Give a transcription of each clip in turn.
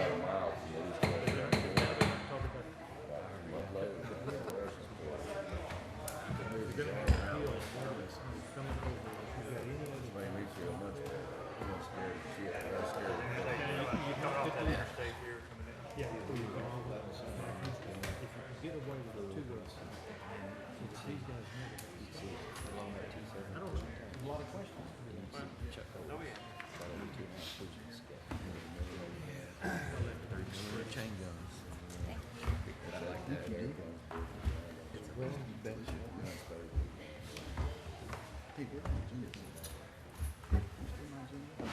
about a mile from the east coast down here. Made me feel much better. I was scared of shit. I was scared of Yeah, you can all let us if you can get away with 2 weeks, it's these guys never. I don't know. A lot of questions. chain guns. I like that. Well, you bet you. Hey, where's my genius? Where's my genius?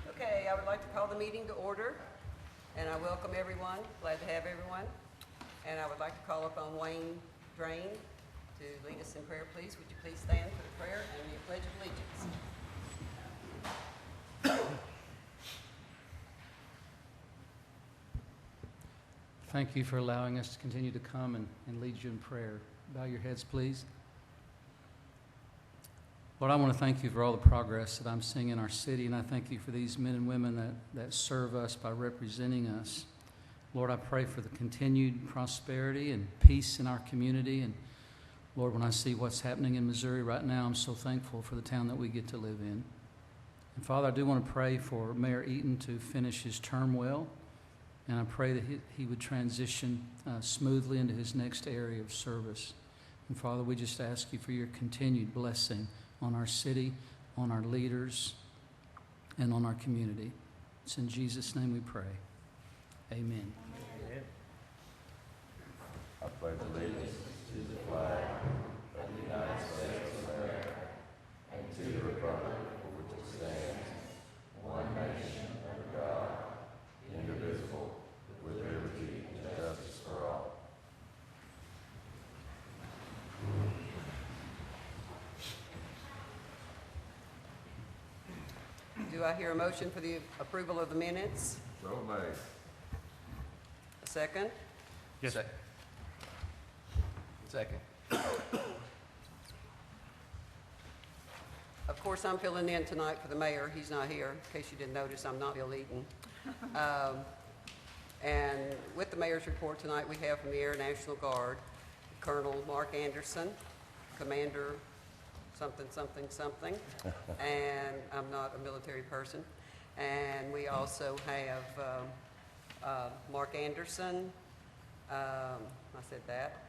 Okay, I would like to call the meeting to order, and I welcome everyone, glad to have everyone. And I would like to call upon Wayne Drain to lead us in prayer, please. Would you please stand for the prayer and the Pledge of Allegiance? Thank you for allowing us to continue to come and lead you in prayer. Bow your heads, please. Lord, I want to thank you for all the progress that I'm seeing in our city, and I thank you for these men and women that serve us by representing us. Lord, I pray for the continued prosperity and peace in our community. And Lord, when I see what's happening in Missouri right now, I'm so thankful for the town that we get to live in. And Father, I do want to pray for Mayor Eaton to finish his term well, and I pray that he would transition smoothly into his next area of service. And Father, we just ask you for your continued blessing on our city, on our leaders, and on our community. It's in Jesus' name we pray. Amen. I pledge allegiance to the flag of the United States of America and to the republic for which it stands, one nation under God, indivisible, with liberty and justice for all. Do I hear a motion for the approval of the minutes? So made. A second? Yes. Second. Of course, I'm filling in tonight for the mayor. He's not here. In case you didn't notice, I'm not Bill Eaton. And with the mayor's report tonight, we have from the Air National Guard, Colonel Mark Anderson, Commander something, something, something, and I'm not a military person. And we also have Mark Anderson, I said that,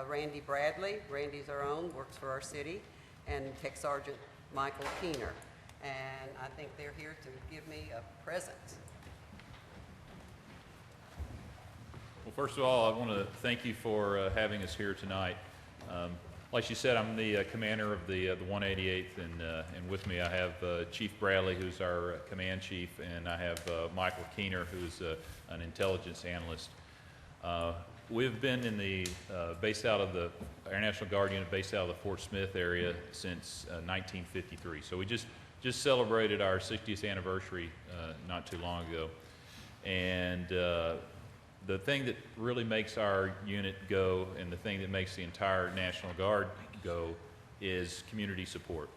Randy Bradley, Randy's our own, works for our city, and Tech Sergeant Michael Keener. And I think they're here to give me a present. Well, first of all, I want to thank you for having us here tonight. Like you said, I'm the commander of the 188th, and with me I have Chief Bradley, who's our command chief, and I have Michael Keener, who's an intelligence analyst. We've been in the based out of the Air National Guard unit, based out of the Fort Smith area since 1953. So we just celebrated our 60th anniversary not too long ago, and the thing that really makes our unit go, and the thing that makes the entire National Guard go, is community support.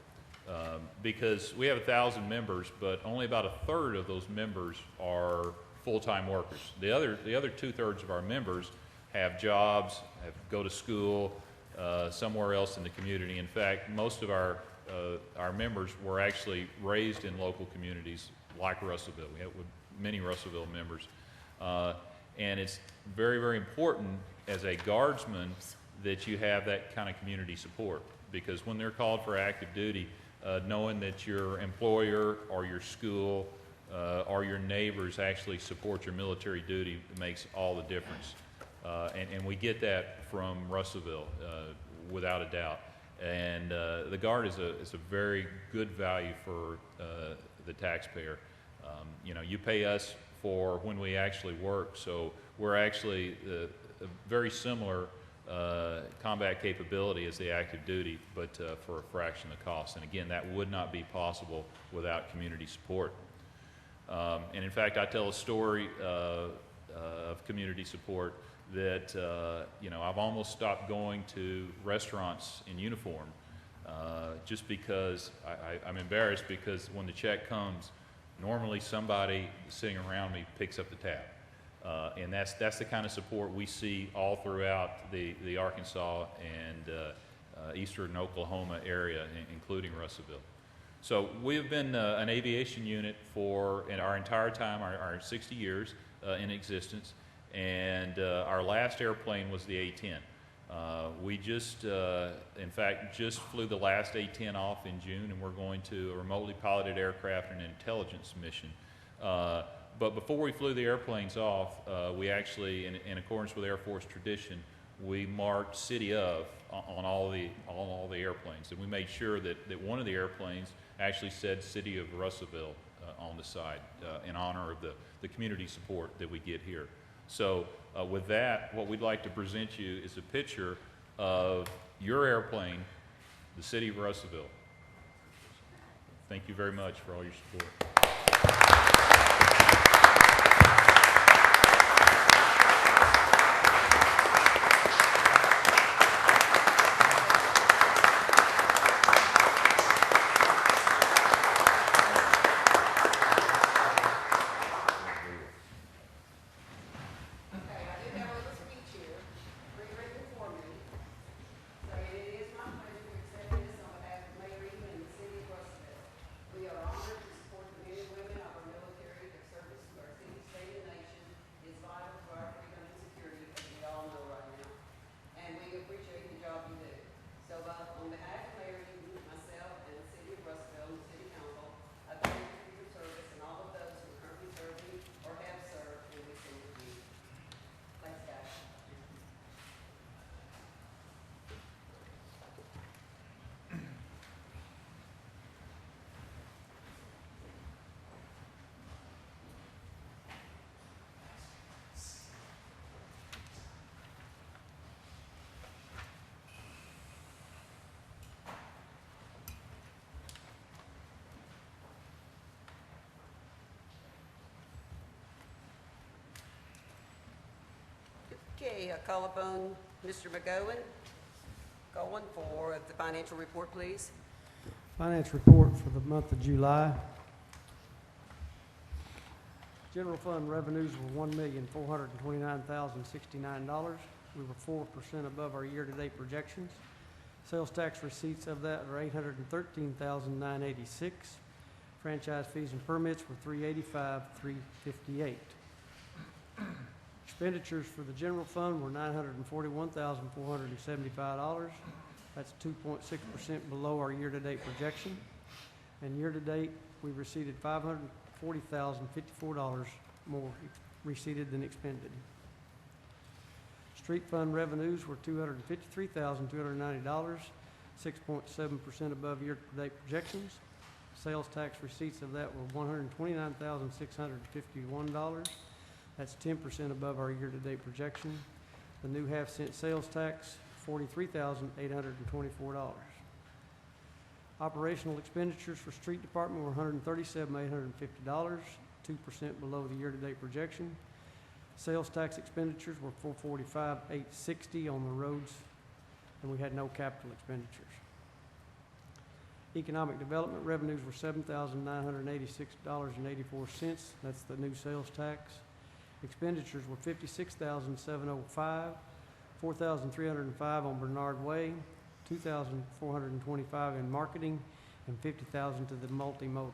Because we have 1,000 members, but only about a third of those members are full-time workers. The other 2/3 of our members have jobs, go to school somewhere else in the community. In fact, most of our members were actually raised in local communities like Russellville. We have many Russellville members. And it's very, very important as a guardsman that you have that kind of community support, because when they're called for active duty, knowing that your employer or your school or your neighbors actually support your military duty makes all the difference. And we get that from Russellville, without a doubt. And the Guard is a very good value for the taxpayer. You pay us for when we actually work, so we're actually a very similar combat capability as the active duty, but for a fraction of the cost. And again, that would not be possible without community support. And in fact, I tell a story of community support that, I've almost stopped going to restaurants in uniform just because I'm embarrassed, because when the check comes, normally somebody sitting around me picks up the tab. And that's the kind of support we see all throughout the Arkansas and eastern Oklahoma area, including Russellville. So we have been an aviation unit in our entire time, our 60 years in existence, and our last airplane was the A-10. We just, in fact, just flew the last A-10 off in June, and we're going to a remotely piloted aircraft and an intelligence mission. But before we flew the airplanes off, we actually, in accordance with Air Force tradition, we marked City of on all the airplanes, and we made sure that one of the airplanes actually said City of Russellville on the side in honor of the community support that we get here. So with that, what we'd like to present you is a picture of your airplane, the City of Russellville. Thank you very much for all your support. Okay, I call upon Mr. McGowan. Going for the financial report, please. Finance report for the month of July. General fund revenues were $1,429,069. We were 4% above our year-to-date projections. Sales tax receipts of that are $813,986. Franchise fees and permits were $385,358. Expenditures for the general fund were $941,475. That's 2.6% below our year-to-date projection. And year-to-date, we received $540,054 more receipted than expended. Street fund revenues were $253,290, 6.7% above year-to-date projections. Sales tax receipts of that were $129,651. That's 10% above our year-to-date projection. The new half-cent sales tax, $43,824. Operational expenditures for street department were $137,850, 2% below the year-to-date projection. Sales tax expenditures were $445,860 on the roads, and we had no capital expenditures. Economic development revenues were $7,986.84. That's the new sales tax. Expenditures were $56,705, $4,305 on Bernard Way, $2,425 in marketing, and $50,000 to the multimodal.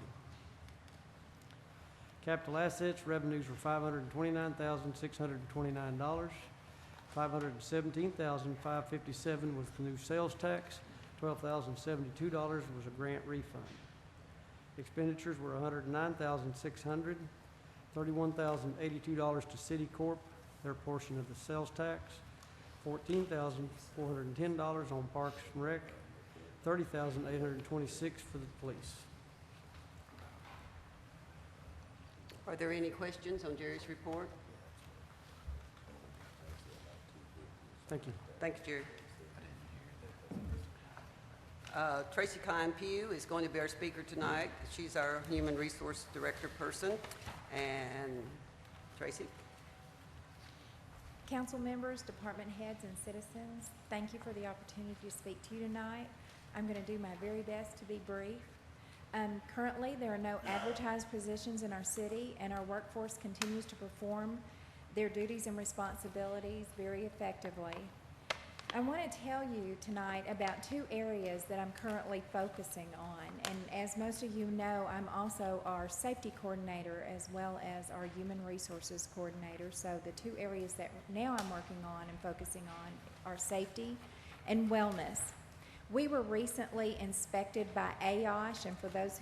Capital assets revenues were $529,629, $517,557 was the new sales tax, $12,072 was a grant refund. Expenditures were $109,600, $31,082 to City Corp, their portion of the sales tax, $14,410 on Parks and Rec, $30,826 for the police. Are there any questions on Jerry's report? Thank you. Thank you, Jerry. Tracy Kine Pugh is going to be our speaker tonight. She's our Human Resource Director person. And Tracy? Council members, department heads, and citizens, thank you for the opportunity to speak to you tonight. I'm going to do my very best to be brief. Currently, there are no advertised positions in our city, and our workforce continues to perform their duties and responsibilities very effectively. I want to tell you tonight about two areas that I'm currently focusing on. And as most of you know, I'm also our safety coordinator as well as our human resources coordinator. So the two areas that now I'm working on and focusing on are safety and wellness. We were recently inspected by AOSH, and for those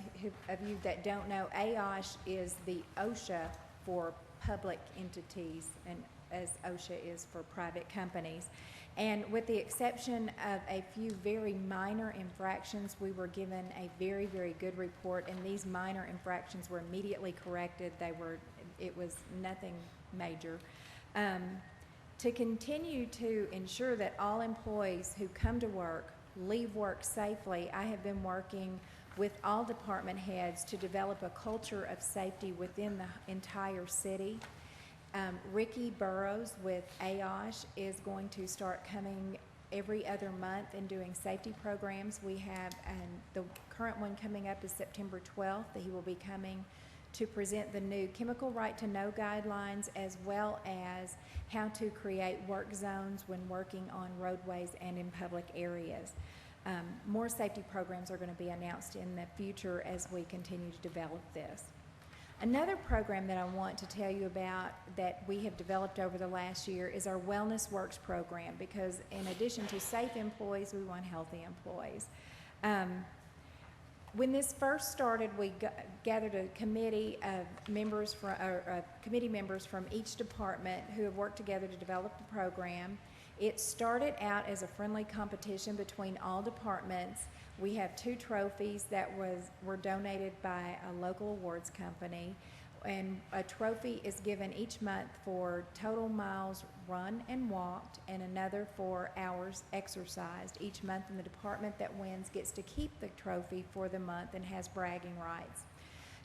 of you that don't know, AOSH is the OSHA for public entities, and as OSHA is for private companies. And with the exception of a few very minor infractions, we were given a very, very good report, and these minor infractions were immediately corrected. It was nothing major. To continue to ensure that all employees who come to work leave work safely, I have been working with all department heads to develop a culture of safety within the entire city. Ricky Burrows with AOSH is going to start coming every other month and doing safety programs. We have, the current one coming up is September 12th. He will be coming to present the new chemical right to know guidelines, as well as how to create work zones when working on roadways and in public areas. More safety programs are going to be announced in the future as we continue to develop this. Another program that I want to tell you about that we have developed over the last year is our Wellness Works program, because in addition to safe employees, we want healthy employees. When this first started, we gathered a committee of members committee members from each department who have worked together to develop the program. It started out as a friendly competition between all departments. We have 2 trophies that were donated by a local awards company, and a trophy is given each month for total miles run and walked, and another for hours exercised each month, and the department that wins gets to keep the trophy for the month and has bragging rights.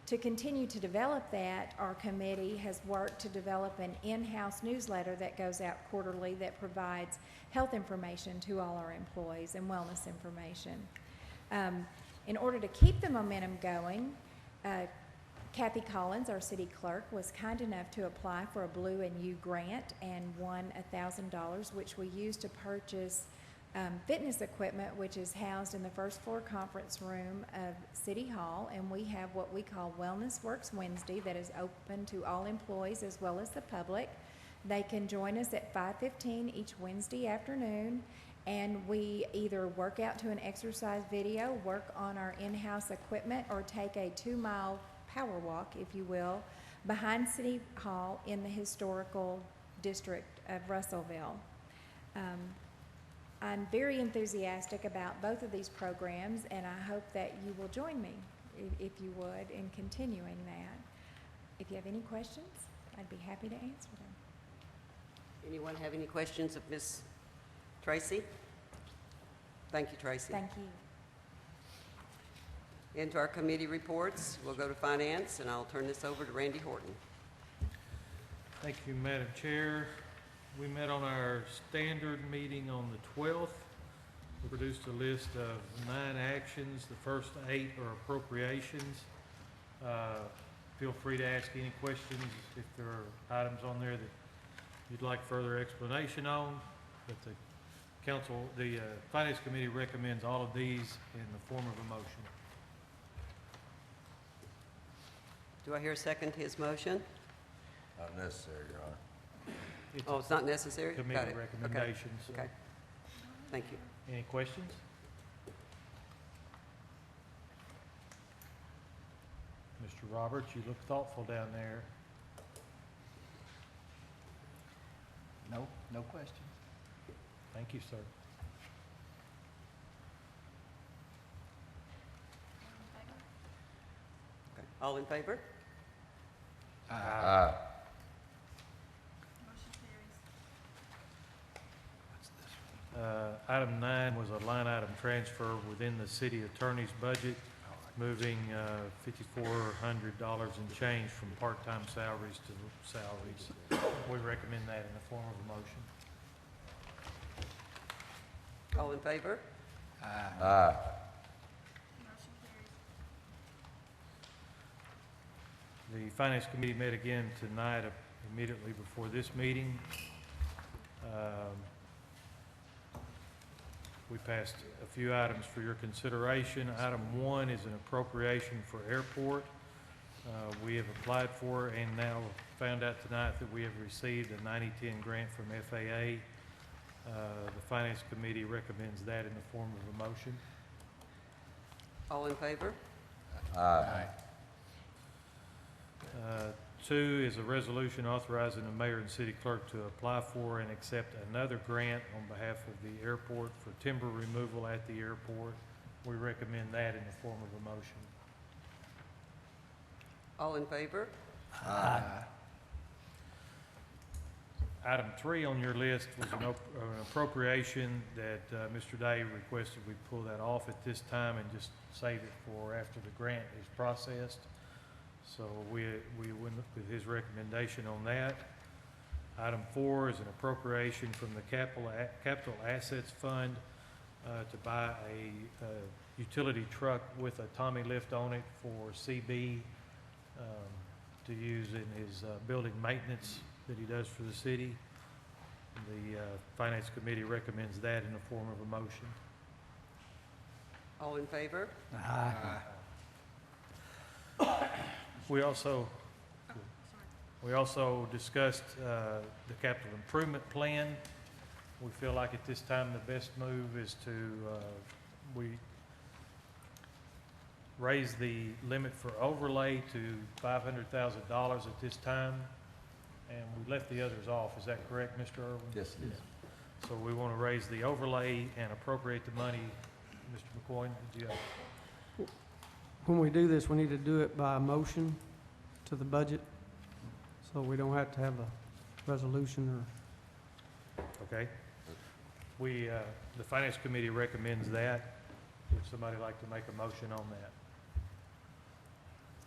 To continue to develop that, our committee has worked to develop an in-house newsletter that goes out quarterly that provides health information to all our employees and wellness information. In order to keep the momentum going, Kathy Collins, our city clerk, was kind enough to apply for a Blue and You grant and won $1,000, which we used to purchase fitness equipment, which is housed in the first floor conference room of City Hall, and we have what we call Wellness Works Wednesday that is open to all employees as well as the public. They can join us at 5:15 each Wednesday afternoon, and we either work out to an exercise video, work on our in-house equipment, or take a 2-mile power walk, if you will, behind City Hall in the historical district of Russellville. I'm very enthusiastic about both of these programs, and I hope that you will join me, if you would, in continuing that. If you have any questions, I'd be happy to answer them. Anyone have any questions of Ms. Tracy? Thank you, Tracy. Thank you. Into our committee reports. We'll go to finance, and I'll turn this over to Randy Horton. Thank you, Madam Chair. We met on our standard meeting on the 12th. We produced a list of 9 actions. The first 8 are appropriations. Feel free to ask any questions if there are items on there that you'd like further explanation on. But the Finance Committee recommends all of these in the form of a motion. Do I hear a second to his motion? Not necessary, Your Honor. It's not necessary? Got Committee it. recommendations. so- Okay. Thank you. Any questions? Mr. Roberts, you look thoughtful down there. No questions. Thank you, sir. Okay. All in favor? Aye. What's this one? Item 9 was a line item transfer within the city attorney's budget, moving $5,400 and change from part-time salaries to salaries. We recommend that in the form of a motion. All in favor? Aye. The Finance Committee met again tonight, immediately before this meeting. We passed a few items for your consideration. Item 1 is an appropriation for airport. We have applied for and now found out tonight that we have received a 90-10 grant from FAA. The Finance Committee recommends that in the form of a motion. All in favor? Aye. 2 is a resolution authorizing the mayor and city clerk to apply for and accept another grant on behalf of the airport for timber removal at the airport. We recommend that in the form of a motion. All in favor? Item 3 on your list was an appropriation that Mr. Day requested we pull that off at this time and just save it for after the grant is processed. So we went with his recommendation on that. Item 4 is an appropriation from the Capital Assets Fund to buy a utility truck with a Tommy lift on it for CB to use in his building maintenance that he does for the city. The Finance Committee recommends that in the form of a motion. All in favor? We also discussed the capital improvement plan. We feel like at this time the best move is to we raise the limit for overlay to $500,000 at this time, and we left the others off. Is that correct, Mr. Irwin? Yes, it is. So we want to raise the overlay and appropriate the money. Mr. McCoy, did you have? When we do this, we need to do it by motion to the budget, so we don't have to have a resolution or, Okay. The Finance Committee recommends that. Would somebody like to make a motion on that?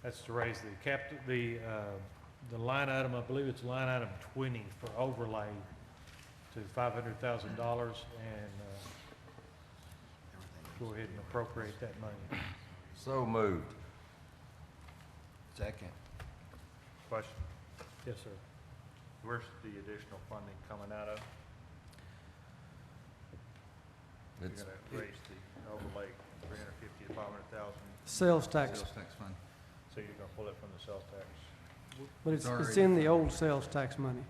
That's to raise the line item, I believe it's line item 20 for overlay to $500,000 and go ahead and appropriate that money. So moved. Second. Question? Yes, sir. Where's the additional funding coming out of? You're It's, gonna raise the overlay from 350 to 500,000, sales tax, Sales tax fund. so you're gonna pull it from the sales tax. but it's Sorry. in the old sales tax money.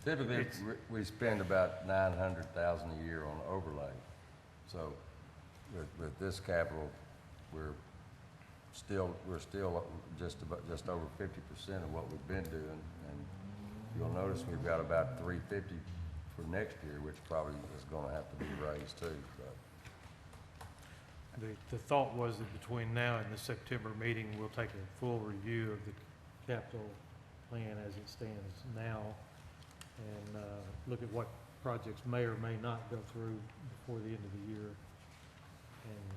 typically, we spend about $900,000 a year on overlay. So with this capital, we're still just over 50% of what we've been doing. And you'll notice we've got about $350 for next year, which probably is gonna have to be raised too, but. The thought was that between now and the September meeting, we'll take a full review of the capital plan as it stands now and look at what projects may or may not go through before the end of the year. And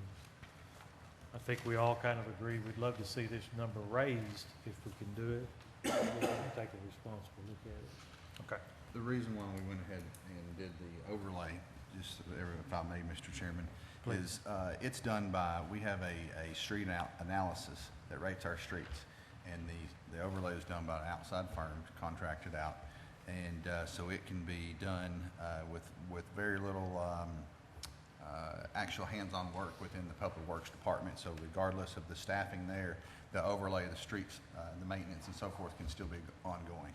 I think we all kind of agree we'd love to see this number raised if we can do it. We'll take a responsible look at it. Okay. The reason why we went ahead and did the overlay, just if I may, Mr. Chairman, is it's done by, we have a street analysis that rates our streets. And the overlay is done by an outside firm, contracted out. And so it can be done with very little actual hands-on work within the Public Works Department. So regardless of the staffing there, the overlay of the streets, the maintenance and so forth can still be ongoing.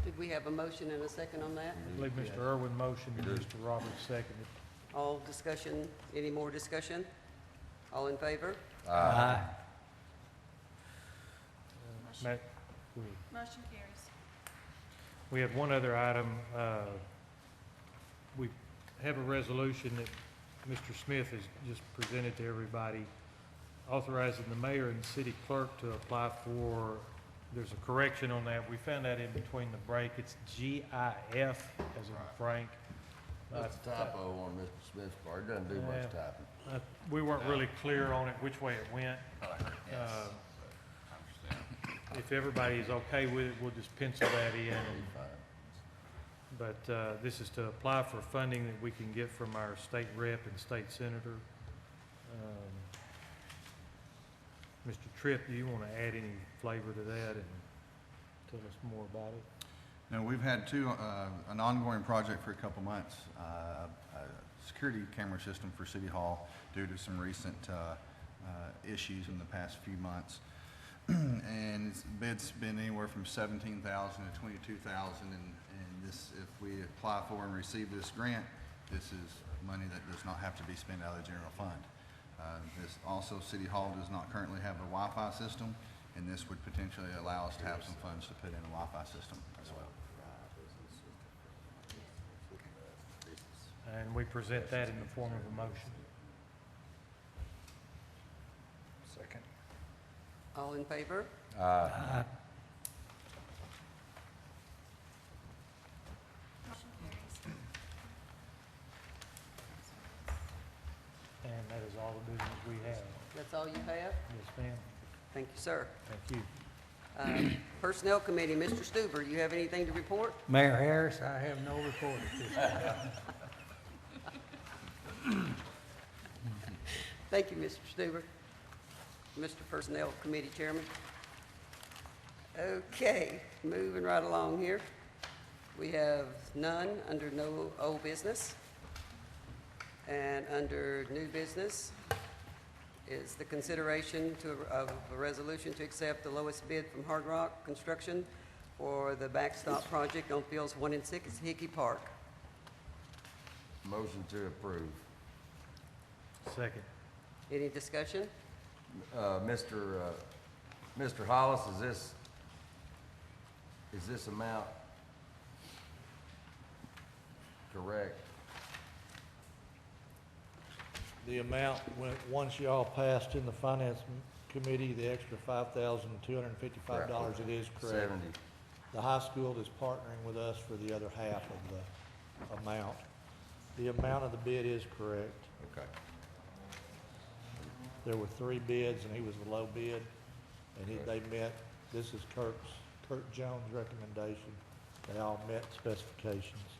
Did we have a motion and a second on that? I believe Mr. Irwin motioned and Mr. Roberts seconded. All discussion, any more discussion? All in favor? Aye. Matt, go ahead. Motion carries. We have one other item. We have a resolution that Mr. Smith has just presented to everybody, authorizing the mayor and city clerk to apply for there's a correction on that. We found that in between the break. It's GIF as in Frank. That's a typo on Mr. Smith's part. It doesn't do much typing. We weren't really clear on it, which way it went. If everybody is okay with it, we'll just pencil that in. But this is to apply for funding that we can get from our state rep and state senator. Mr. Tripp, do you want to add any flavor to that and tell us more about it? Now, we've had an ongoing project for a couple months, a security camera system for City Hall due to some recent issues in the past few months. And bid's been anywhere from $17,000 to $22,000, and this, if we apply for and receive this grant, this is money that does not have to be spent out of the general fund. This also, City Hall does not currently have a Wi-Fi system, and this would potentially allow us to have some funds to put in a Wi-Fi system as well. And we present that in the form of a motion. Second. All in favor? Aye. And that is all the business we have. That's all you have? Yes, ma'am. Thank you, sir. Thank you. Personnel Committee, Mr. Stuber, you have anything to report? Mayor Harris, I have no report at this time. Thank you, Mr. Stuber. Mr. Personnel Committee Chairman. Okay, moving right along here. We have none under no old business. And under new business is the consideration of a resolution to accept the lowest bid from Hard Rock Construction for the backstop project on fields 1 and 6 Hickey Park. Motion to approve. Second. Any discussion? Mr. Hollis, is this amount correct? The amount, once y'all passed in the finance committee, the extra $5,255, it is correct. 70. The high school is partnering with us for the other half of the amount. The amount of the bid is correct. Okay. There were 3 bids, and he was the low bid, and they met, this is Kurt Jones' recommendation. They all met specifications.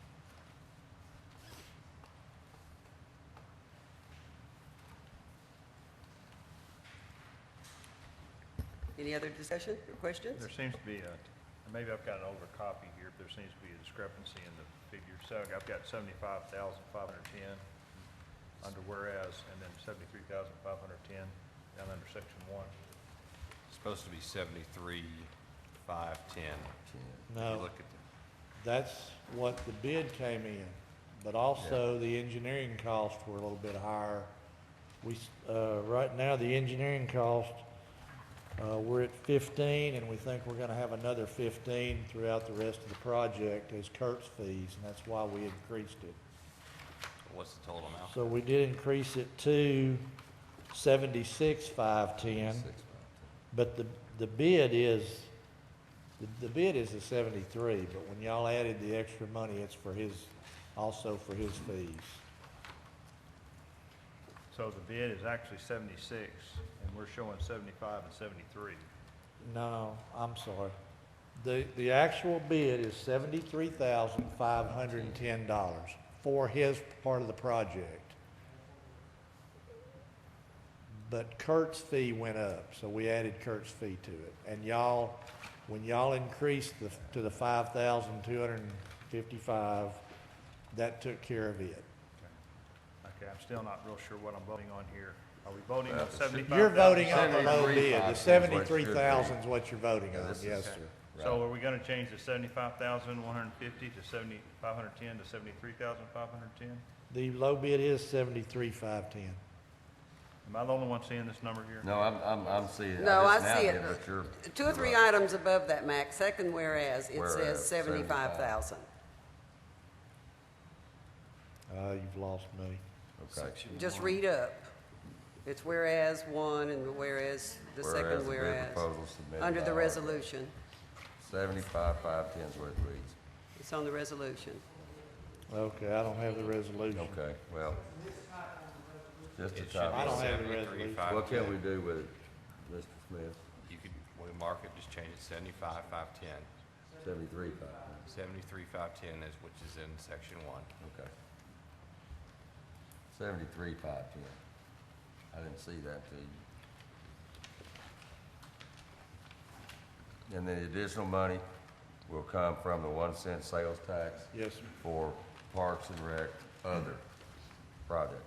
Any other discussion or questions? There seems to be maybe I've got an older copy here, but there seems to be a discrepancy in the figures. So I've got 75,510 under whereas, and then 73,510 down under section 1. Supposed to be 73,510. No, Look at that's what the bid came in, but also the engineering costs were a little bit higher. Right now, the engineering cost, we're at 15, and we think we're gonna have another 15 throughout the rest of the project as Kurt's fees, and that's why we increased it. what's the total amount? So we did increase it to 76,510, but the bid is, the bid is the 73, but when y'all added the extra money, it's for his, also for his fees. So the bid is actually 76, and we're showing 75 and 73. No, I'm sorry. The actual bid is $73,510 for his part of the project. But Kurt's fee went up, so we added Kurt's fee to it. And y'all, when y'all increased to the 5,255, that took care of it. Okay, I'm still not real sure what I'm voting on here. Are we voting on 75,000? You're voting on the low bid. The 73,500 73,000 is what you're voting on, This yes, is- sir. So are we gonna change the 75,150 to 7,510 to 73,510? The low bid is 73,510. Am I the only one seeing this number here? No, I'm seeing it. No, I just now see did, it. But you're. 2 or 3 you're right. items above that, Max. Second whereas, it Whereas, says 75,000. You've lost me. Okay. Just read up. It's whereas 1 and whereas the second the bid whereas. proposal submitted Under by the our- resolution. 75,510 is where it reads. It's on the resolution. Okay, I don't have the resolution. Okay, well, just a It should I copy. don't have the 73, resolution. What can we do with it, Mr. Smith? You could, we mark it, just change it 75,510. 73,510. 73,510 is, which is in section 1. Okay. 73,510. I didn't see that till you. And the additional money will come from the 1 cent sales tax Yes, sir. for Parks and Rec, other projects.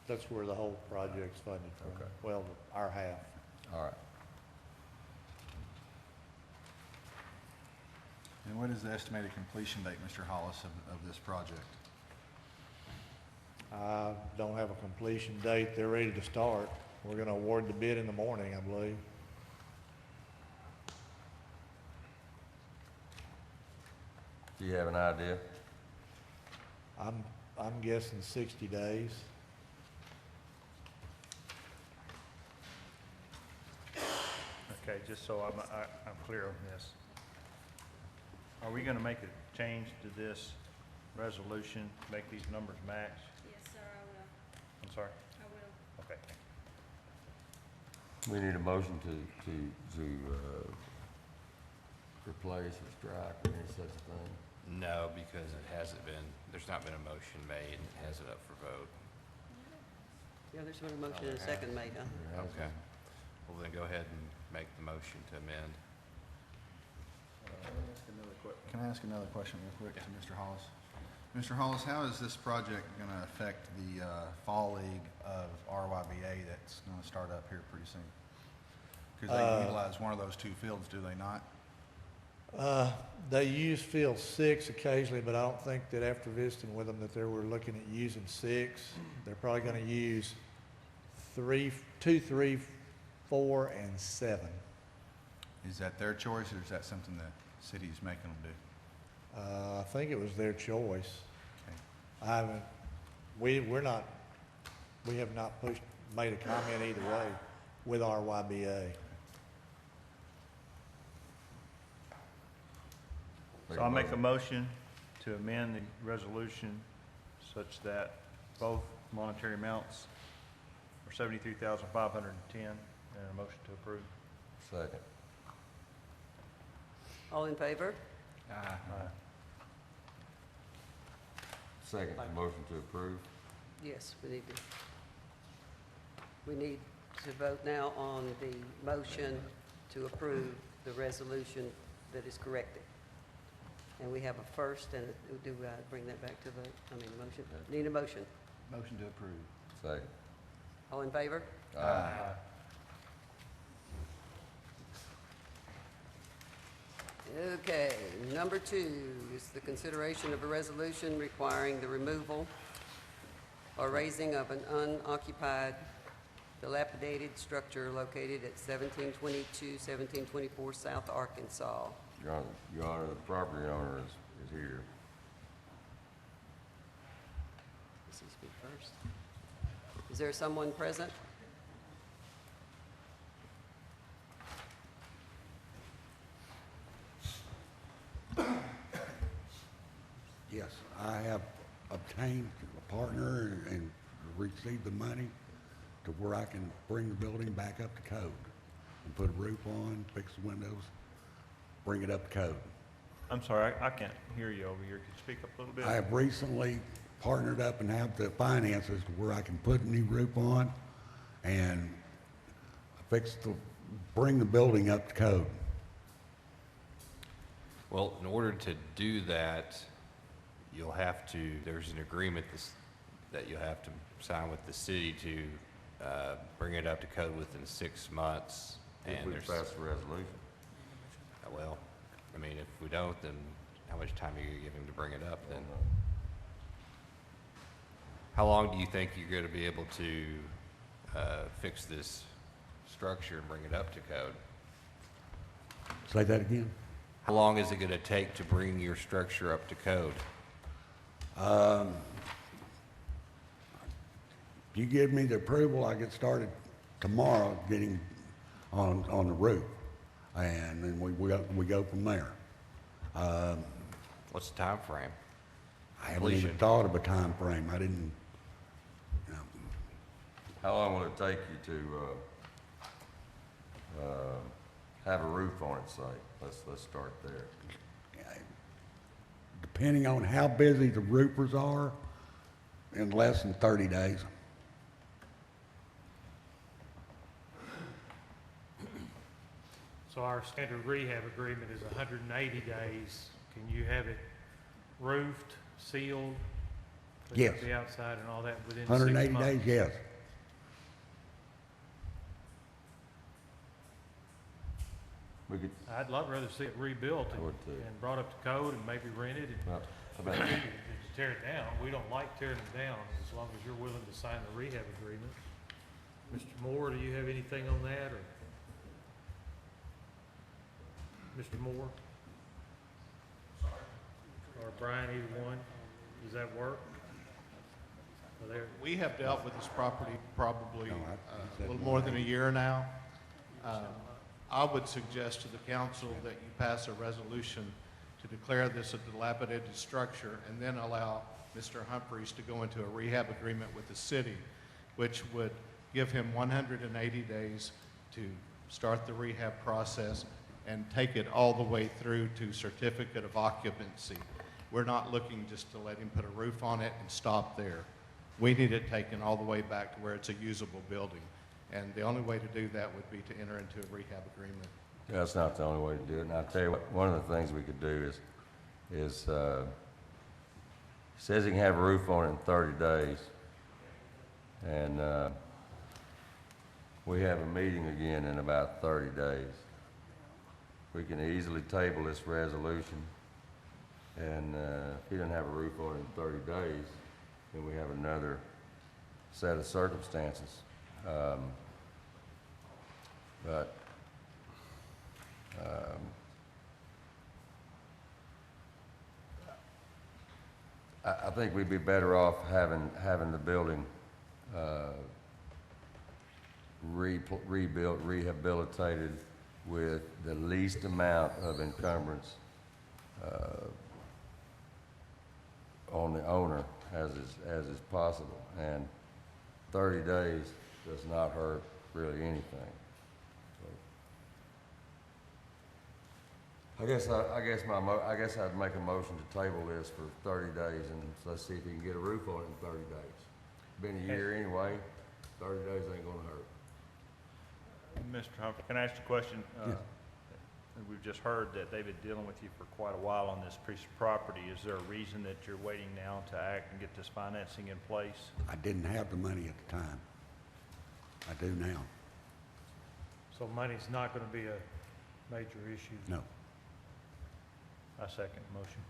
That's where the whole project's funded from. Okay. Well, our half. All right. And what is the estimated completion date, Mr. Hollis, of this project? I don't have a completion date. They're ready to start. We're gonna award the bid in the morning, I believe. Do you have an idea? I'm guessing 60 days. Okay, just so I'm clear on this. Are we gonna make a change to this resolution, make these numbers match? Yes, sir, I will. I'm sorry? I will. Okay. We need a motion to replace or strike or any such thing. No, because it hasn't been, there's not been a motion made, and it has it up for vote. Yeah, there's been a motion and a second made, huh? Okay. Well, then go ahead and make the motion to amend. Can I ask another question real quick to Mr. Hollis? Mr. Hollis, how is this project going to affect the Fall League of RYBA that's going to start up here pretty soon? Because they utilize one of those two fields, do they not? They use field 6 occasionally, but I don't think that after visiting with them that they were looking at using 6. They're probably gonna use 2, 3, 4, and 7. Is that their choice, or is that something the city is making them do? I think it was their choice. Okay. We have not made a comment either way with RYBA. So I'll make a motion to amend the resolution such that both monetary amounts are 73,510, and a motion to approve. Second. All in favor? Second, motion to approve. Yes, we need to vote now on the motion to approve the resolution that is corrected. And we have a first and do I bring that back to vote? Motion? Need a motion. Motion to approve. Second. All in favor? Aye. Okay, number 2 is the consideration of a resolution requiring the removal or raising of an unoccupied, dilapidated structure located at 1722, 1724 South Arkansas. Your Honor, the property owner is here. Does he speak first? Is there someone present? Yes, I have obtained a partner and received the money to where I can bring the building back up to code and put a roof on, fix the windows, bring it up to code. I'm sorry, I can't hear you over here. Could you speak up a little bit? I have recently partnered up and have the finances to where I can put a new roof on and bring the building up to code. Well, in order to do that, you'll have to, there's an agreement that you'll have to sign with the city to bring it up to code within 6 months. If we pass the resolution. Well, I mean, if we don't, then how much time are you giving to bring it up then? How long do you think you're going to be able to fix this structure and bring it up to code? Say that again? How long is it going to take to bring your structure up to code? If you give me the approval, I get started tomorrow getting on the roof. and then we go from there. What's the time frame? I haven't even Completion. thought of a time frame. I didn't, you know, How long will it take you to, have a roof on its site? Let's start there. depending on how busy the roofers are, in less than 30 days. So our standard rehab agreement is 180 days. Can you have it roofed, sealed? clean up Yes. the outside and all that within 6 180 months? days, yes. We could, I'd lot rather see it rebuilt I would too. and brought up to code and maybe rented and well, how about, continued to tear it down. We don't like tearing them down as long as you're willing to sign the rehab agreement. Mr. Moore, do you have anything on that or? Mr. Moore? Or Brian, either one? Does that work? Are there, We have dealt with this property probably No, a little more than a year now. I would suggest to the council that you pass a resolution to declare this a dilapidated structure and then allow Mr. Humphreys to go into a rehab agreement with the city, which would give him 180 days to start the rehab process and take it all the way through to certificate of occupancy. We're not looking just to let him put a roof on it and stop there. We need it taken all the way back to where it's a usable building. And the only way to do that would be to enter into a rehab agreement. that's not the only way to do it. And I'll tell you what, one of the things we could do is says he can have a roof on it in 30 days. And we have a meeting again in about 30 days. We can easily table this resolution. And if he doesn't have a roof on it in 30 days, then we have another set of circumstances. But I think we'd be better off having the building rebuilt, rehabilitated with the least amount of encumbrance on the owner as is possible. And 30 days does not hurt really anything. So, I guess I'd make a motion to table this for 30 days and let's see if he can get a roof on it in 30 days. Been a year anyway, 30 days ain't gonna hurt. Mr. Humphrey, can I ask you a question? Yes. We've just heard that they've been dealing with you for quite a while on this piece of property. Is there a reason that you're waiting now to act and get this financing in place? I didn't have the money at the time. I do now. so money's not gonna be a major issue? No. I second the motion.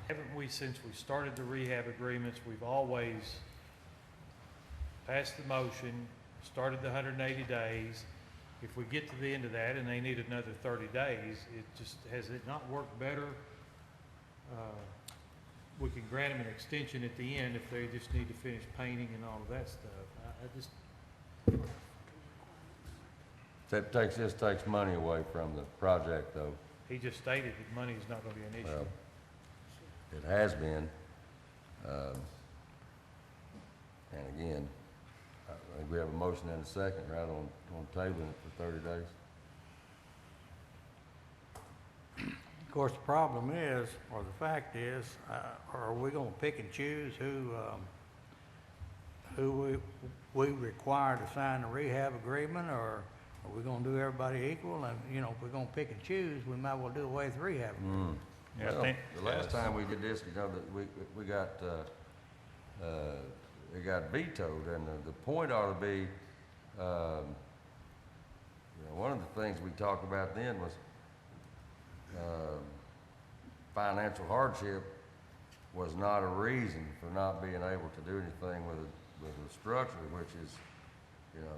Haven't we, since we started the rehab agreements, we've always passed the motion, started the 180 days. If we get to the end of that and they need another 30 days, has it not worked better? We can grant them an extension at the end if they just need to finish painting and all of that stuff. That just takes money away from the project though. He just stated that money is not gonna be an issue. Well, it has been. And again, I think we have a motion and a second, right, on tabling it for 30 days. Of course, the problem is, or the fact is, are we gonna pick and choose who we require to sign a rehab agreement, or are we gonna do everybody equal? And, you know, if we're gonna pick and choose, we might well do away with the rehab agreement. Yeah, I Well, think- the last time we did this, you know, that we got, it got vetoed, and the point ought to be, you know, one of the things we talked about then was, financial hardship was not a reason for not being able to do anything with the structure, which is, you know,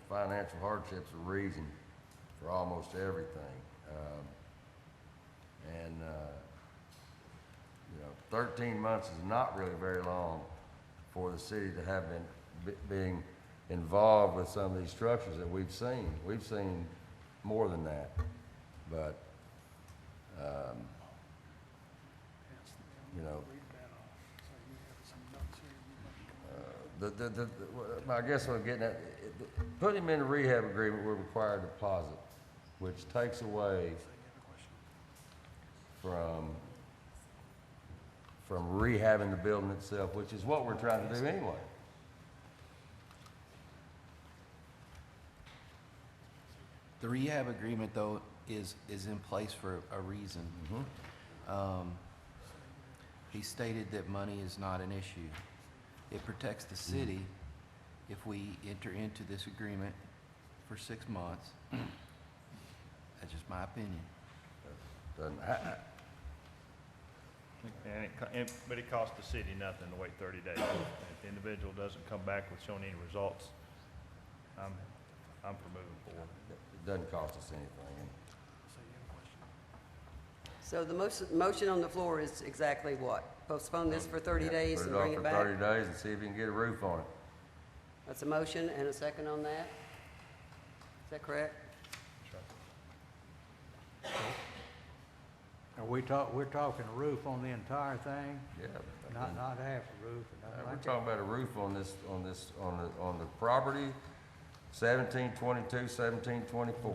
financial hardship's a reason for almost everything. And, you know, 13 months is not really very long for the city to have been being involved with some of these structures that we've seen. We've seen more than that, but, you know, I guess what I'm getting at, putting him in a rehab agreement, we're required a deposit, which takes away from rehabbing the building itself, which is what we're trying to do anyway. The rehab agreement, though, is in place for a reason. He stated that money is not an issue. It protects the city if we enter into this agreement for 6 months. That's just my opinion. But it costs the city nothing to wait 30 days. If the individual doesn't come back with showing any results, I'm for moving forward. It doesn't cost us anything. So the motion on the floor is exactly what? Postpone this for 30 days and bring it back? Put it off for 30 days and see if you can get a roof on it. That's a motion and a second on that? Is that correct? Are we're talking a roof on the entire thing? Yeah. Not half a roof or nothing We're like that? talking about a roof on the property, 1722, 1724.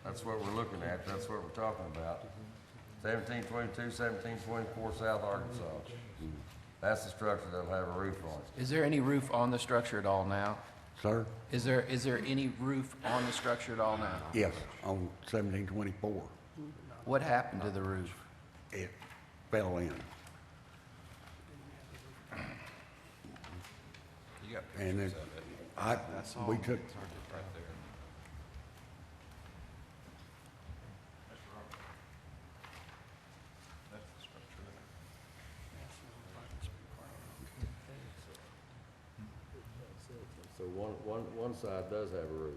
That's what we're looking at, that's what we're talking about. 1722, 1724 South Arkansas. That's the structure that'll have a roof on it. Is there any roof on the structure at all now? Sir? Is there any roof on the structure at all now? Yes, on 1724. What happened to the roof? It fell in. You got And pictures it, of it. we took, Right there. That's the structure there. So one side does have a roof.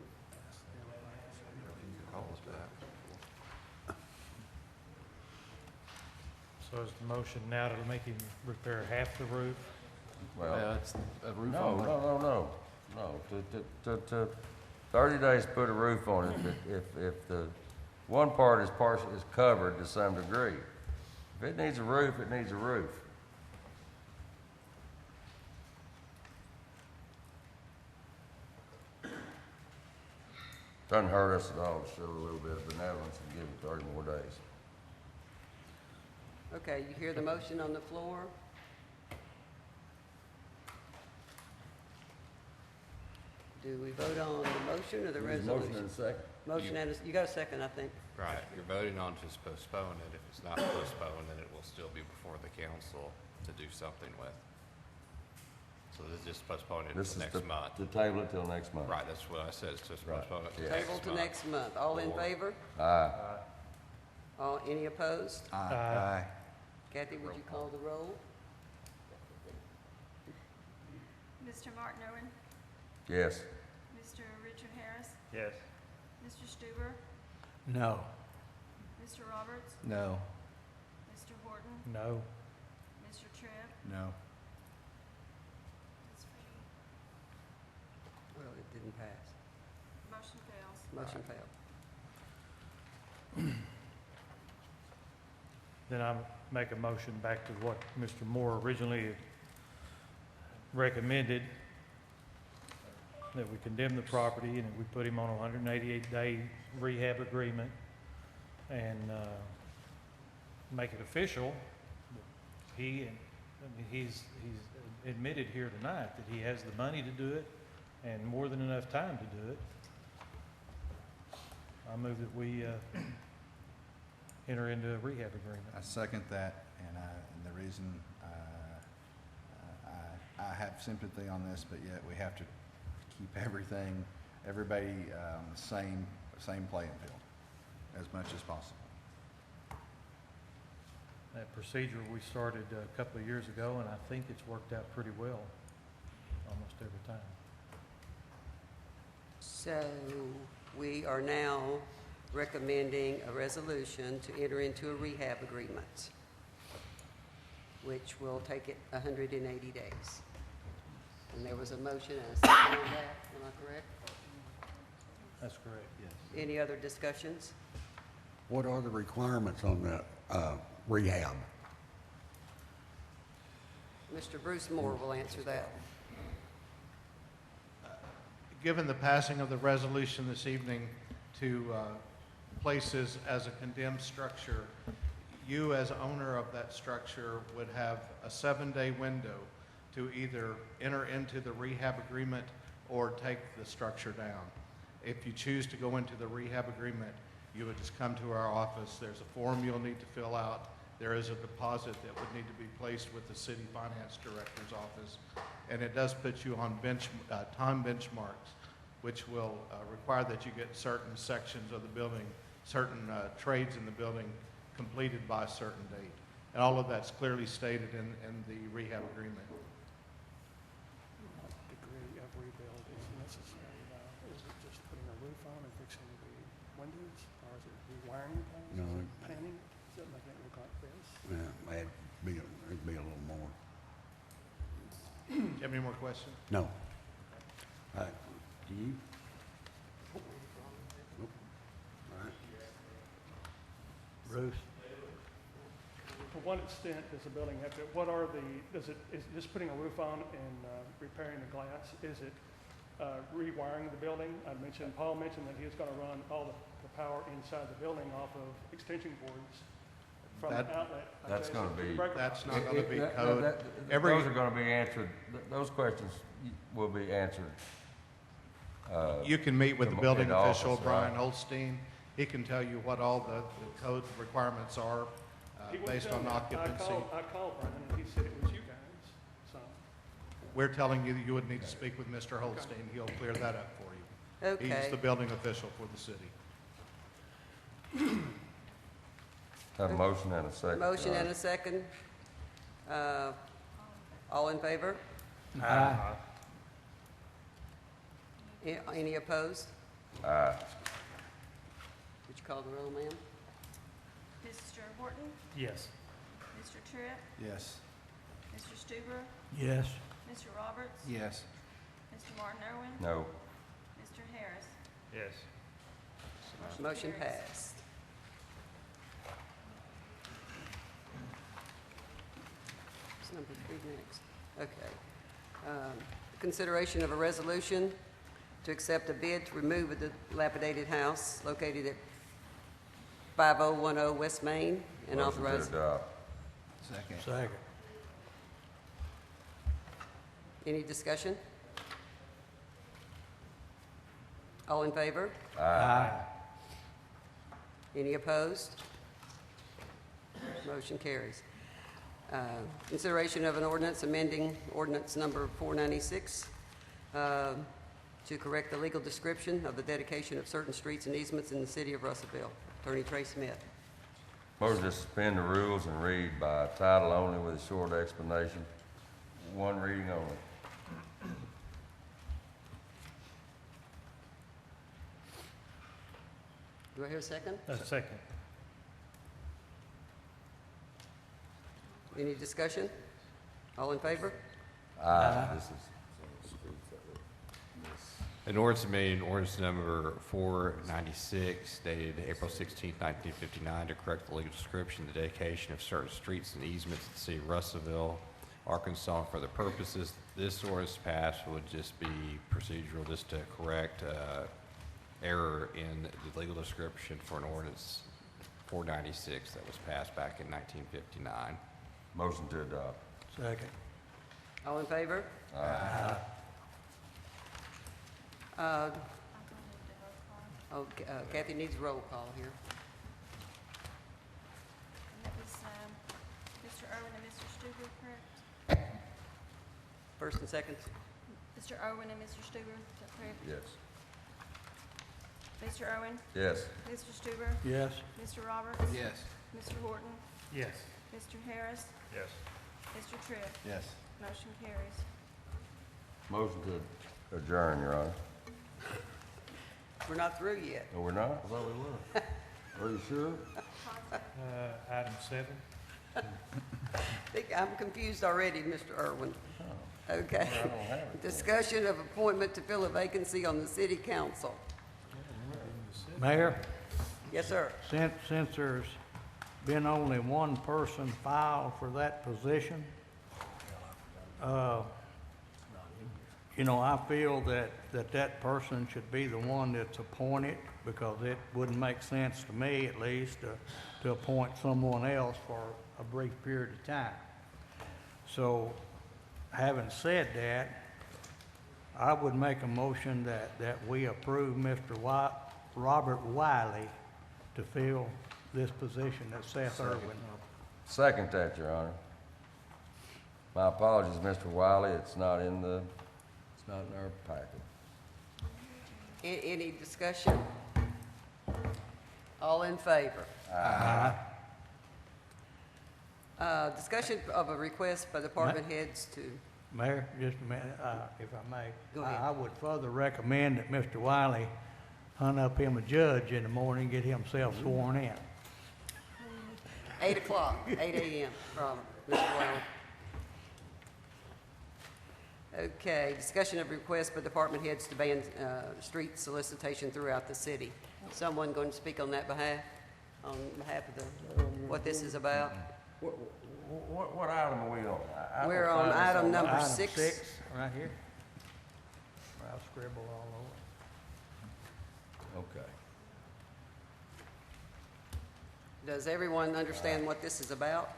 So is the motion now to make him repair half the roof? Well, It's a roof no, on no. To 30 days, put a roof on it. If the one part is covered to some degree. If it needs a roof, it needs a roof. Doesn't hurt us at all to show a little bit of benevolence and give them 30 more days. Okay, you hear the motion on the floor? Do we vote on the motion or the There's a motion resolution? and a second. Motion and you got a second, I think. Right, you're voting on to postpone it. If it's not postponed, then it will still be before the council to do something with. So this is just postpone it This until is next month. to table it till next month. Right, that's what I said, it's just Right, postpone it to yeah. next Table to month. next month. All in favor? Aye. Any opposed? Aye. Kathy, would you call the roll? Mr. Martin Owen, Yes. Mr. Richard Harris, Yes. Mr. Stuber, No. Mr. Roberts, No. Mr. Horton, No. Mr. Tribb, No. Ms. Free. Well, it didn't pass. Motion fails. Motion failed. Then I make a motion back to what Mr. Moore originally recommended, that we condemn the property and that we put him on a 188-day rehab agreement and make it official. He's admitted here tonight that he has the money to do it and more than enough time to do it. I move that we enter into a rehab agreement. I second that, and the reason I have sympathy on this, but yet we have to keep everybody on the same playing field as much as possible. That procedure we started a couple of years ago, and I think it's worked out pretty well almost every time. So we are now recommending a resolution to enter into a rehab agreement. which will take it 180 days. And there was a motion and a second on that, am I correct? That's correct, yes. Any other discussions? What are the requirements on the rehab? Mr. Bruce Moore will answer that. Given the passing of the resolution this evening to places as a condemned structure, you as owner of that structure would have a 7-day window to either enter into the rehab agreement or take the structure down. If you choose to go into the rehab agreement, you would just come to our office. There's a form you'll need to fill out. There is a deposit that would need to be placed with the city finance director's office. And it does put you on time benchmarks, which will require that you get certain sections of the building, certain trades in the building completed by a certain date. And all of that's clearly stated in the rehab agreement. What degree of rebuild is necessary now? Is it just putting a roof on and fixing the windows, or is it rewiring the place? No, Is it painting? Does that make it look like this? Yeah, it'd be a little more. Do you have any more questions? No. Do you? Nope. All right. Bruce? To what extent does the building have to, is just putting a roof on and repairing the glass, is it rewiring the building? Paul mentioned that he's gonna run all the power inside the building off of extension cords from the outlet. That's gonna be- That's not going to be That- code. Those are gonna be answered, those questions will be answered. You can meet with the building in the office, official, right? Brian Holstein. He can tell you what all the code requirements are He wouldn't based tell on me. occupancy. I called Brian and he said it was you guys, so. We're telling you that you would need to speak with Mr. Holstein. He'll clear that up for you. Okay. He's the building official for the city. Have a motion and a second. Motion and a second. All in favor? Aye. Any opposed? Aye. Would you call the roll, ma'am? Mr. Horton, Yes. Mr. Tripp, Yes. Mr. Stuber, Yes. Mr. Roberts, Yes. Mr. Martin Irwin, No. Mr. Harris. Yes. Motion carries. passed. What's number 3 next? Okay. Consideration of a resolution to accept a bid to remove a dilapidated house located at 5010 West Main and Motion to authorize. adopt. Second. Second. Any discussion? All in favor? Aye. Any opposed? Motion carries. Consideration of an ordinance amending ordinance number 496 to correct the legal description of the dedication of certain streets and easements in the city of Russellville. Attorney Trey Smith. Motion to suspend the rules and read by title only with a short explanation. One reading only. Do I hear a second? A second. Any discussion? All in favor? Aye. This is. An ordinance amending ordinance number 496 dated April 16, 1959 to correct the legal description, the dedication of certain streets and easements in the city of Russellville, Arkansas. For the purposes this ordinance passed would just be procedural, just to correct error in the legal description for an ordinance 496 that was passed back in 1959. Motion to adopt. Second. All in favor? Aye. Kathy needs a roll call here. And that was Mr. Irwin and Mr. Stuber, correct? First and second. Mr. Irwin and Mr. Stuber, is that correct? Yes. Mr. Irwin, Yes. Mr. Stuber, Yes. Mr. Roberts, Yes. Mr. Horton, Yes. Mr. Harris, Yes. Mr. Tripp. Yes. Motion carries. Motion to adjourn, Your Honor. We're not through yet. No, we're not? I thought we were. Are you sure? Item 7. I'm confused already, Mr. Irwin. Okay. I don't have it. Discussion of appointment to fill a vacancy on the city council. Mayor, Yes, sir. since there's been only one person filed for that position, I feel that person should be the one that's appointed, because it wouldn't make sense to me, at least, to appoint someone else for a brief period of time. So, having said that, I would make a motion that we approve Mr. Robert Wiley to fill this position that Seth Irwin. Second that, Your Honor. My apologies, Mr. Wiley, it's not in our packet. Any discussion? All in favor? Discussion of a request by department heads to, Mayor, just a minute, if I may. Go ahead. I would further recommend that Mr. Wiley hunt up him a judge in the morning, get himself sworn in. 8 o'clock, 8 a.m. from Mr. Wiley. Okay, discussion of request by department heads to ban street solicitation throughout the city. Someone going to speak on that behalf, of what this is about? What item are we on? We're on item number Item 6. 6, right here. I'll scribble all over. Okay. Does everyone understand what this is about?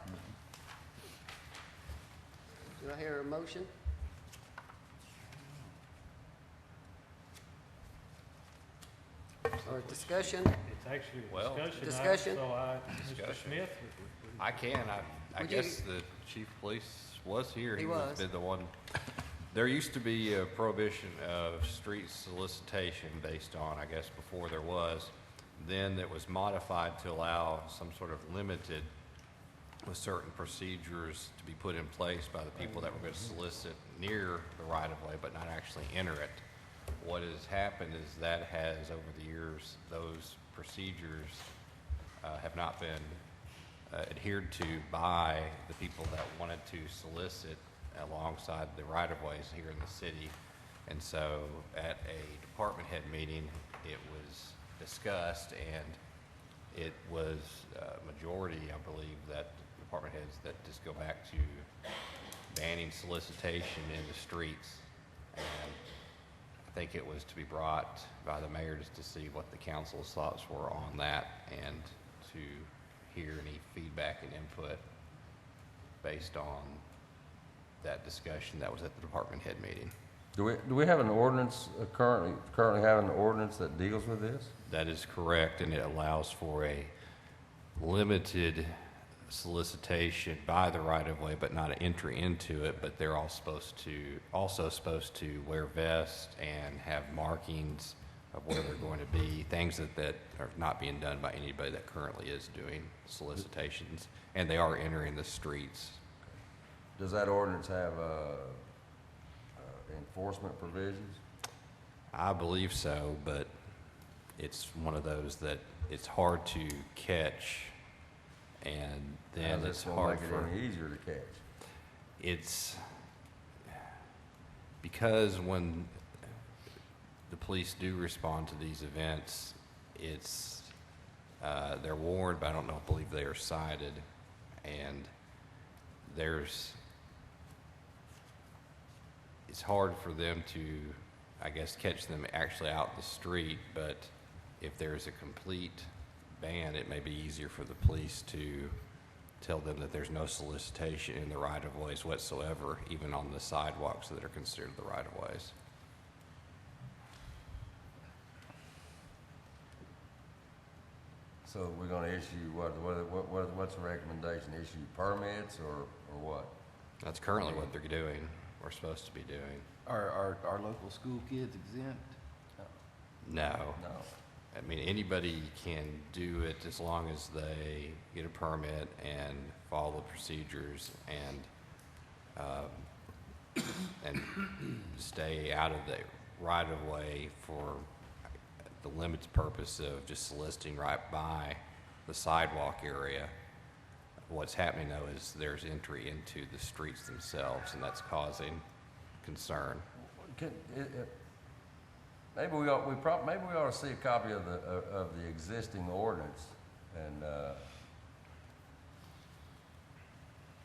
Do I hear a motion? Or discussion? It's actually a Well- discussion. Discussion? Mr. Discussion. Smith? I can. I Would you- guess the chief of police was here. He was. Been the one. There used to be a prohibition of street solicitation based on, I guess, before there was. Then it was modified to allow some sort of limited, with certain procedures to be put in place by the people that were going to solicit near the right-of-way, but not actually enter it. What has happened is that has, over the years, those procedures have not been adhered to by the people that wanted to solicit alongside the right-of-ways here in the city. And so at a department head meeting, it was discussed, and it was majority, I believe, that department heads that just go back to banning solicitation in the streets. And I think it was to be brought by the mayor just to see what the council's thoughts were on that, and to hear any feedback and input based on that discussion that was at the department head meeting. Do we have an ordinance, currently have an ordinance that deals with this? That is correct, and it allows for a limited solicitation by the right-of-way, but not an entry into it. But they're also supposed to wear vests and have markings of where they're going to be, things that are not being done by anybody that currently is doing solicitations, and they are entering the streets. Does that ordinance have enforcement provisions? I believe so, but it's one of those that it's hard to catch, and then it's hard Make for it any easier to catch. it's because when the police do respond to these events, it's they're warned, but I don't believe they are cited, and it's hard for them to, I guess, catch them actually out in the street. But if there's a complete ban, it may be easier for the police to tell them that there's no solicitation in the right-of-ways whatsoever, even on the sidewalks that are considered the right-of-ways. So we're gonna issue, what's the recommendation? Issue permits or what? That's currently what they're doing, or supposed to be doing. Are local school kids exempt? No. No. I mean, anybody can do it as long as they get a permit and follow the procedures and stay out of the right-of-way for the limited purpose of just soliciting right by the sidewalk area. what's happening though is there's entry into the streets themselves, and that's causing concern. Maybe we ought to see a copy of the existing ordinance and,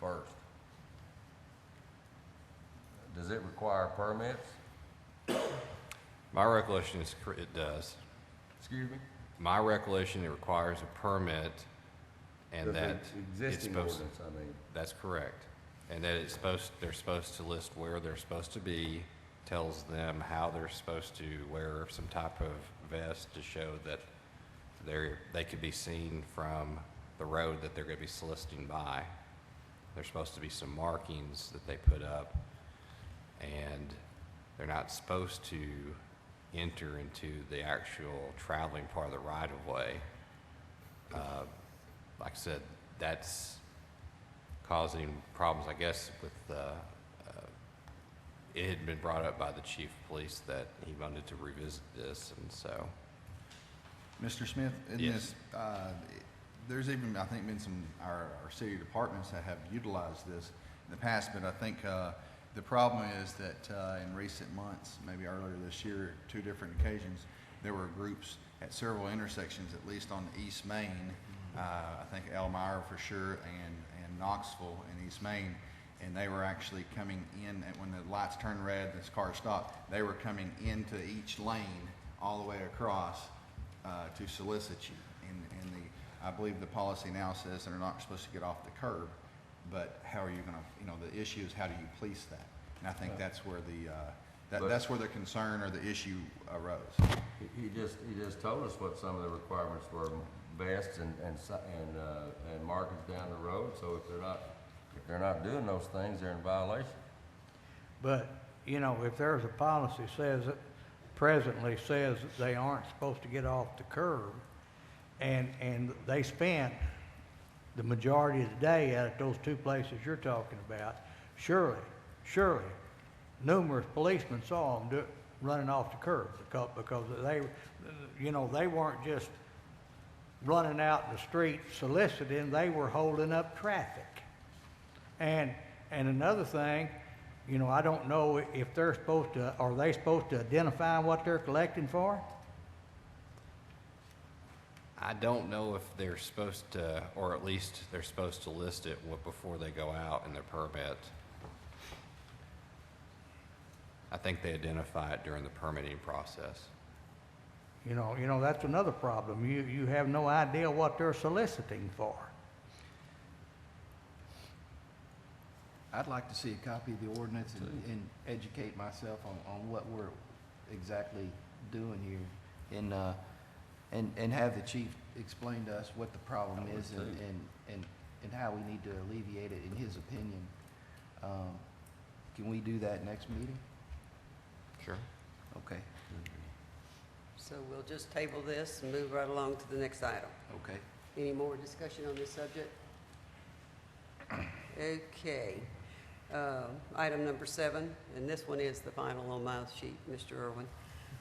first. Does it require permits? My recollection is it does. Excuse me? My recollection, it requires a permit, and The that it's existing supposed. ordinance, I mean. That's correct, and that they're supposed to list where they're supposed to be, tells them how they're supposed to wear some type of vest to show that they could be seen from the road that they're going to be soliciting by. There's supposed to be some markings that they put up, and they're not supposed to enter into the actual traveling part of the right-of-way. Like I said, that's causing problems, I guess, with it had been brought up by the chief of police that he wanted to revisit this, and so. Mr. Smith, in Yes. this, there's even, I think, been some, our city departments that have utilized this in the past, but I think the problem is that in recent months, maybe earlier this year, 2 different occasions, there were groups at several intersections, at least on East Main, I think Elmira for sure, and Knoxville and East Main, and they were actually coming in, and when the lights turned red, this car stopped, they were coming into each lane all the way across to solicit you. And I believe the policy now says they're not supposed to get off the curb, but how are you going to, the issue is how do you police that? And I think that's where that's where the concern or the issue arose. He just told us what some of the requirements were, vests and markers down the road, so if they're not doing those things, they're in violation. But, if there's a policy presently says that they aren't supposed to get off the curb, and they spent the majority of the day at those 2 places you're talking about, surely, numerous policemen saw them running off the curb because they weren't just running out in the street soliciting, they were holding up traffic. And another thing, I don't know if are they supposed to identify what they're collecting for? I don't know if they're supposed to, or at least they're supposed to list it before they go out in their permit. I think they identify it during the permitting process. That's another problem. You have no idea what they're soliciting for. I'd like to see a copy of the ordinance and educate myself on what we're exactly doing here, and have the chief explain to us what the problem is and how we need to alleviate it in his opinion. Can we do that next meeting? Sure. Okay, So we'll just table this and move right along to the next item. okay. Any more discussion on this subject? Okay. Item number 7, and this one is the final on my sheet, Mr. Irwin.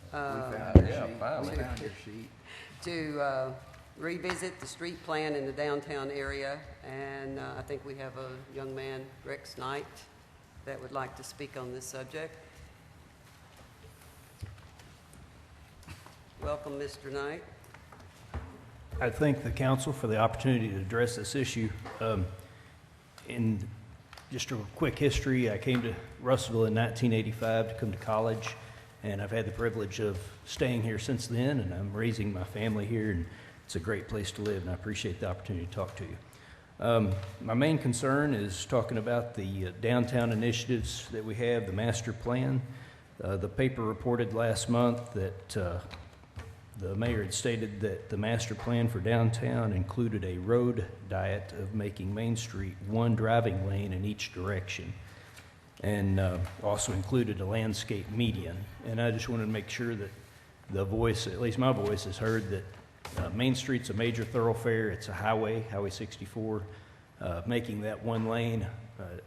We found your yeah, sheet. finally. We found your sheet. To revisit the street plan in the downtown area, and I think we have a young man, Rex Knight, that would like to speak on this subject. Welcome, Mr. Knight. I thank the council for the opportunity to address this issue. In just a quick history, I came to Russellville in 1985 to come to college, and I've had the privilege of staying here since then, and I'm raising my family here, and it's a great place to live, and I appreciate the opportunity to talk to you. My main concern is talking about the downtown initiatives that we have, the master plan. The paper reported last month that the mayor had stated that the master plan for downtown included a road diet of making Main Street one driving lane in each direction, and also included a landscape median. And I just wanted to make sure that the voice, at least my voice, is heard that Main Street's a major thoroughfare. It's a highway, Highway 64. Making that one lane,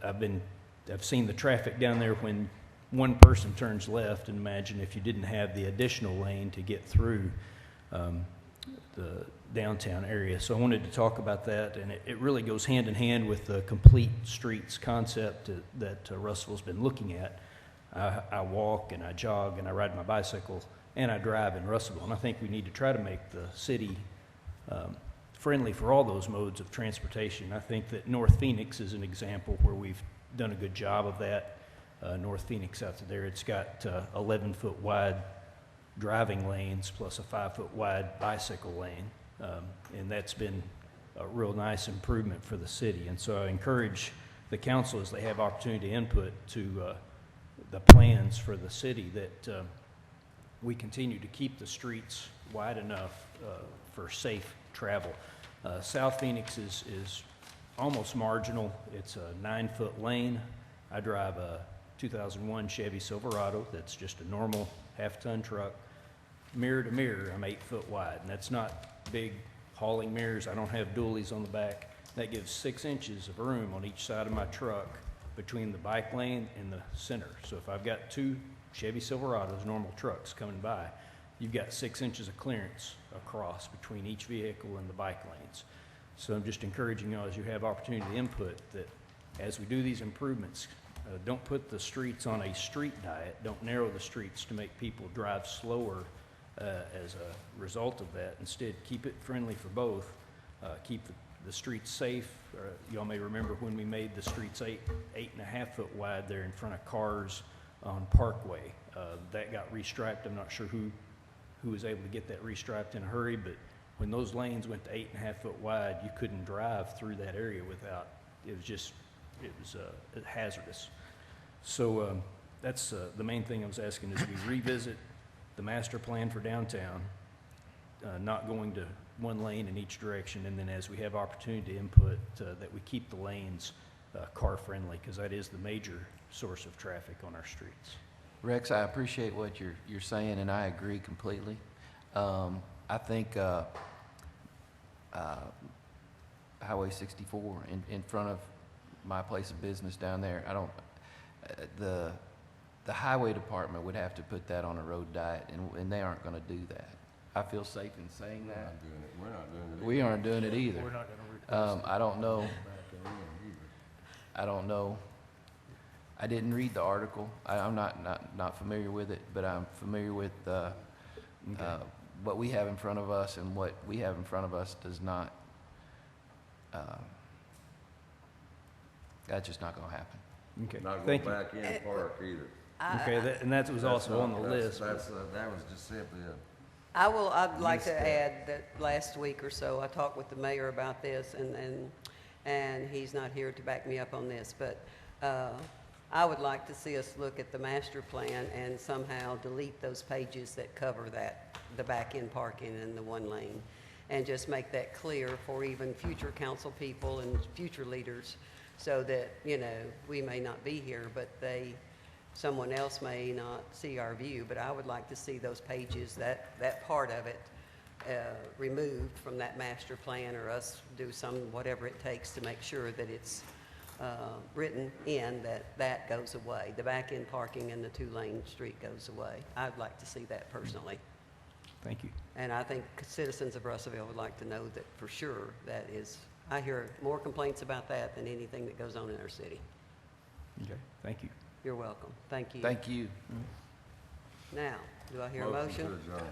I've seen the traffic down there when one person turns left, and imagine if you didn't have the additional lane to get through. the downtown area. So I wanted to talk about that, and it really goes hand in hand with the complete streets concept that Russellville's been looking at. I walk and I jog and I ride my bicycle and I drive in Russellville, and I think we need to try to make the city friendly for all those modes of transportation. I think that North Phoenix is an example where we've done a good job of that. North Phoenix out there, it's got 11-foot wide driving lanes plus a 5-foot wide bicycle lane, and that's been a real nice improvement for the city. And so I encourage the council, as they have opportunity to input to the plans for the city, that we continue to keep the streets wide enough for safe travel. South Phoenix is almost marginal. It's a 9-foot lane. I drive a 2001 Chevy Silverado that's just a normal half-ton truck. Mirror to mirror, I'm 8 foot wide, and that's not big hauling mirrors. I don't have dualies on the back. That gives 6 inches of room on each side of my truck between the bike lane and the center. So if I've got 2 Chevy Silverados, normal trucks, coming by, you've got 6 inches of clearance across between each vehicle and the bike lanes. So I'm just encouraging you, as you have opportunity to input, that as we do these improvements, don't put the streets on a street diet. Don't narrow the streets to make people drive slower as a result of that. Instead, keep it friendly for both. Keep the streets safe. Y'all may remember when we made the streets 8.5 foot wide there in front of cars on Parkway. That got restriped. I'm not sure who was able to get that restriped in a hurry, but when those lanes went to 8.5 foot wide, you couldn't drive through that area without, it was hazardous. So that's the main thing I was asking, is we revisit the master plan for downtown, not going to one lane in each direction, and then as we have opportunity to input, that we keep the lanes car friendly, because that is the major source of traffic on our streets. Rex, I appreciate what you're saying, and I agree completely. I think Highway 64 in front of my place of business down there, I don't, the highway department would have to put that on a road diet, and they aren't going to do that. I feel safe in saying that. We're not doing it. We aren't doing it either. We're not going to request I don't know. I don't know. I didn't read the article. I'm not familiar with it, but I'm familiar with what we have in front of us, and what we have in front of us does not. That's just not going to happen. Okay, Not go thank you. back in park either. Okay, and that was also on the list. That was just simply I'd like to misstep. add that last week or so, I talked with the mayor about this, and he's not here to back me up on this, but I would like to see us look at the master plan and somehow delete those pages that cover that, the back-end parking and the one lane, and just make that clear for even future council people and future leaders, so that, you know, we may not be here, but someone else may not see our view. But I would like to see those pages, that part of it, removed from that master plan, or us do whatever it takes to make sure that it's written in that goes away. The back-end parking and the 2-lane street goes away. I'd like to see that personally. Thank you. And I think citizens of Russellville would like to know that for sure. That is, I hear more complaints about that than anything that goes on in our city. Okay, thank you. You're welcome. Thank you. Thank you. Now, do I hear a motion? to adjourn.